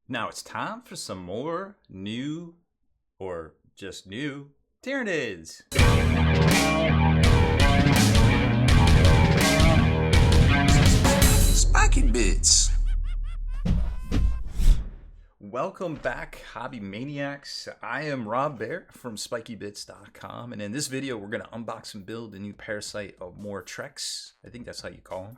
Now it's time for some more new, or just new, Tyranids. Spiky Bits. Welcome back, Hobby Maniacs. I am Rob Bear from SpikyBits.com, and in this video we're going to unbox and build the new Parasite of Mortrex. I think that's how you call him.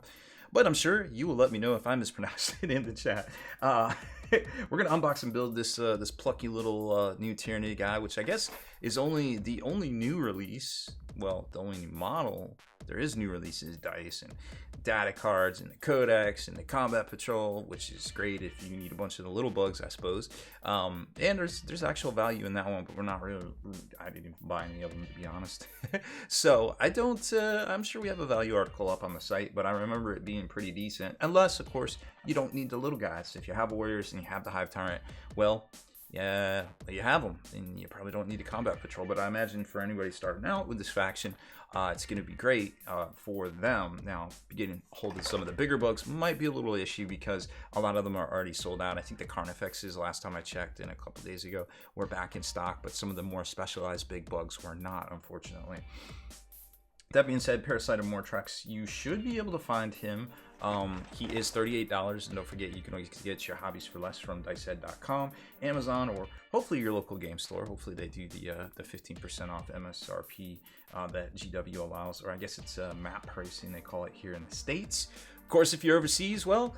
But I'm sure you will let me know if I mispronounce it in the chat. We're gonna unbox and build this this plucky little new Tyranid guy, which I guess is the only new release. Well, the only new model. There is new releases, dice and data cards and the codex and the combat patrol, which is great if you need a bunch of the little bugs, I suppose. And there's actual value in that one, but we're not really. I didn't even buy any of them, to be honest. So I don't. I'm sure we have a value article up on the site, but I remember it being pretty decent. Unless, of course, you don't need the little guys. If you have warriors and you have the Hive Tyrant, well, yeah, you have them, and you probably don't need a combat patrol. But I imagine for anybody starting out with this faction, it's going to be great for them. Now, getting hold of some of the bigger bugs might be a little issue because a lot of them are already sold out. I think the Carnifexes, last time I checked, and a couple days ago, were back in stock, but some of the more specialized big bugs were not, unfortunately. That being said, Parasite of Mortrex, you should be able to find him. He is $38, and don't forget you can always get your hobbies for less from dicehead.com, Amazon, or hopefully your local game store. Hopefully they do the 15% off MSRP that GW allows, or I guess it's map pricing they call it here in the States. Of course, if you're overseas, well,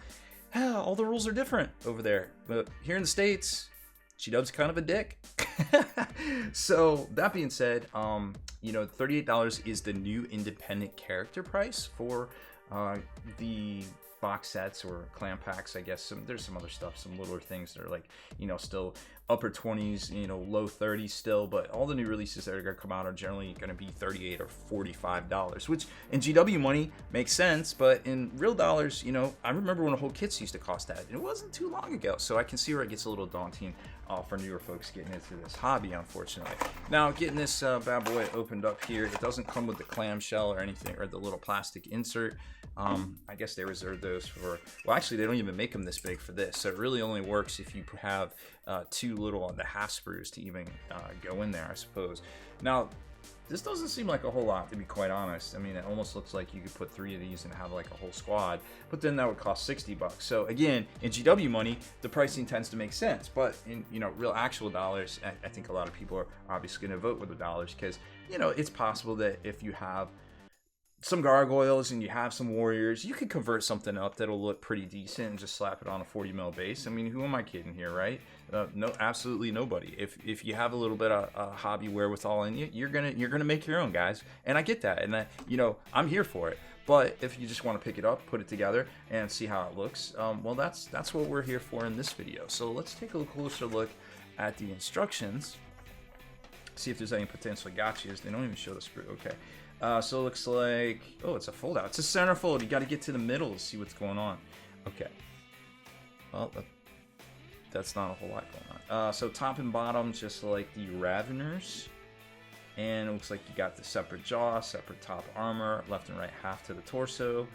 all the rules are different over there. But here in the States, GW's kind of a dick. So that being said, you know, $38 is the new independent character price for the box sets or clan packs. I guess there's some other stuff, some littler things that are like, you know, still upper 20s, you know, low 30s still, but all the new releases that are going to come out are generally going to be $38 or $45, which in GW money makes sense, but in real dollars, you know, I remember when whole kits used to cost that, and it wasn't too long ago, so I can see where it gets a little daunting for newer folks getting into this hobby, unfortunately. Now, getting this bad boy opened up here, it doesn't come with the clamshell or anything, or the little plastic insert. I guess they reserve those for, well, actually they don't even make them this big for this, so it really only works if you have two little on the half sprues to even go in there, I suppose. Now, this doesn't seem like a whole lot, to be quite honest. I mean, it almost looks like you could put 3 of these and have like a whole squad, but then that would cost $60. So again, in GW money, the pricing tends to make sense, but in, you know, real actual dollars, I think a lot of people are obviously going to vote with the dollars because, you know, it's possible that if you have some gargoyles and you have some warriors, you could convert something up that'll look pretty decent and just slap it on a 40 mil base. I mean, who am I kidding here, right? No, absolutely nobody. If you have a little bit of hobby wherewithal in you, you're gonna make your own, guys. And I get that, and you know, I'm here for it. But if you just want to pick it up, put it together, and see how it looks, well, that's what we're here for in this video. So let's take a closer look at the instructions. See if there's any potential gotchas. They don't even show the sprue. Okay. So it looks like, oh, it's a fold out. It's a centerfold. You got to get to the middle to see what's going on. Okay. Well, that's not a whole lot going on. So top and bottom, just like the Raveners. And it looks like you got the separate jaw, separate top armor, left and right half to the torso.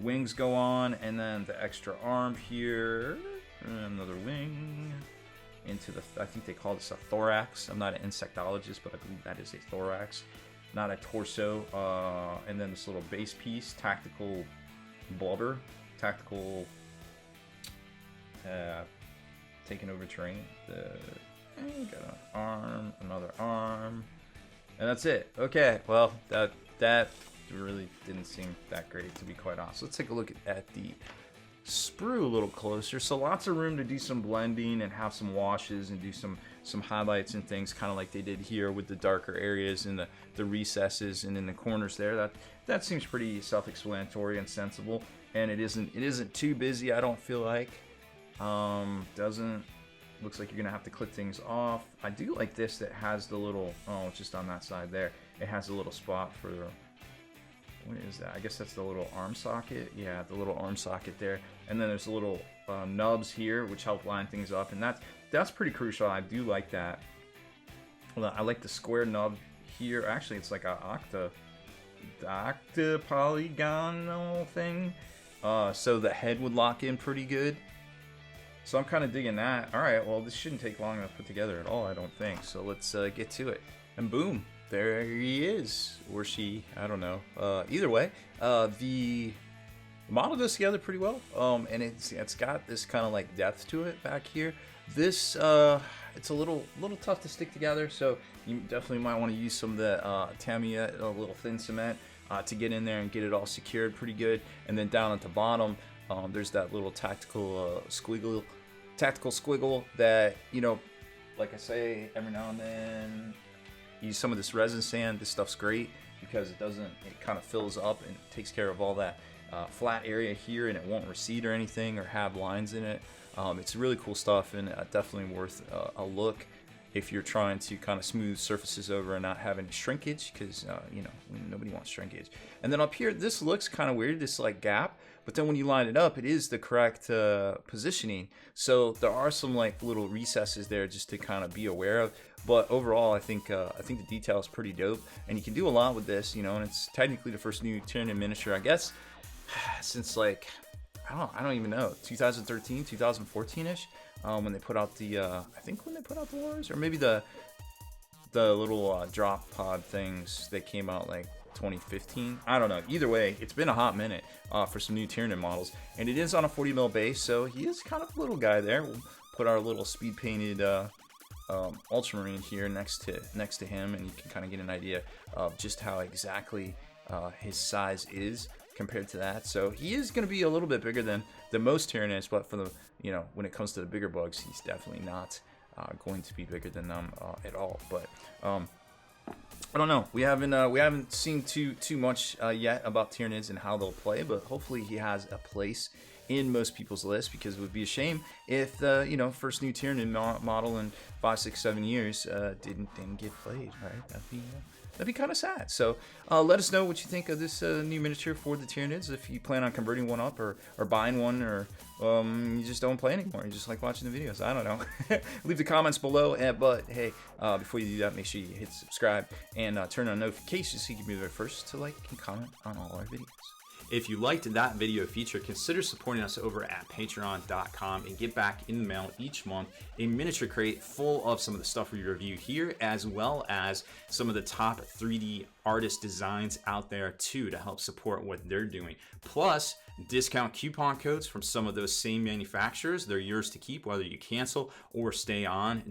Wings go on, and then the extra arm here. Another wing. Into the, I think they call this a thorax. I'm not an insectologist, but I believe that is a thorax. Not a torso, and then this little base piece, tactical blubber, tactical taking over terrain. Got an arm, another arm, and that's it. Okay, well that really didn't seem that great, to be quite honest. Let's take a look at the sprue a little closer. So lots of room to do some blending and have some washes and do some highlights and things, kind of like they did here with the darker areas and the recesses and in the corners there. That seems pretty self-explanatory and sensible, and it isn't too busy, I don't feel like. Looks like you're gonna have to clip things off. I do like this that has the little, oh, it's just on that side there, it has a little spot for, what is that? I guess that's the little arm socket. Yeah, the little arm socket there. And then there's the little nubs here, which help line things up. And that's pretty crucial. I do like that. Well, I like the square nub here. Actually, it's like a octa polygonal thing. So the head would lock in pretty good. So I'm kind of digging that. All right, well, this shouldn't take long to put together at all, I don't think. So let's get to it. And boom, there he is, or she, I don't know. Either way, the model goes together pretty well, and it's got this kind of like depth to it back here. This it's a little tough to stick together, so you definitely might want to use some of the Tamiya, a little thin cement, to get in there and get it all secured pretty good. And then down at the bottom, there's that little tactical squiggle that, you know, like I say, every now and then use some of this resin sand. This stuff's great because it kind of fills up and takes care of all that flat area here, and it won't recede or anything or have lines in it. It's really cool stuff, and definitely worth a look if you're trying to kind of smooth surfaces over and not have any shrinkage, because you know, nobody wants shrinkage. And then up here, this looks kind of weird, this like gap, but then when you line it up, it is the correct positioning. So there are some like little recesses there just to kind of be aware of. But overall, I think the detail is pretty dope, and you can do a lot with this, you know. And it's technically the first new Tyranid miniature, I guess, since like I don't even know, 2013, 2014ish, when they put out the I think when they put out the Wars, or maybe the little drop pod things that came out like 2015. I don't know. Either way, it's been a hot minute for some new Tyranid models, and it is on a 40mm base, so he is kind of a little guy there. We'll put our little speed painted ultramarine here next to him, and you can kind of get an idea of just how exactly his size is compared to that. So he is going to be a little bit bigger than most Tyranids, but for the, you know, when it comes to the bigger bugs, he's definitely not going to be bigger than them at all. But I don't know. We haven't seen too much yet about Tyranids and how they'll play, but hopefully he has a place in most people's list, because it would be a shame if the, you know, first new Tyranid model in 5, 6, 7 years didn't get played, right? That'd be kind of sad. So let us know what you think of this new miniature for the Tyranids. If you plan on converting one up, or buying one, or you just don't play anymore, you just like watching the videos, I don't know. Leave the comments below. But hey, before you do that, make sure you hit subscribe and turn on notifications so you can be the first to like and comment on all our videos. If you liked that video feature, consider supporting us over at Patron.com and get back in the mail each month a miniature crate full of some of the stuff we review here, as well as some of the top 3D artist designs out there too, to help support what they're doing. Plus, discount coupon codes from some of those same manufacturers. They're yours to keep, whether you cancel or stay on.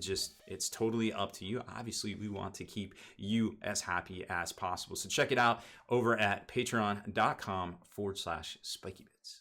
It's totally up to you. Obviously, we want to keep you as happy as possible. So check it out over at patreon.com/spikybits.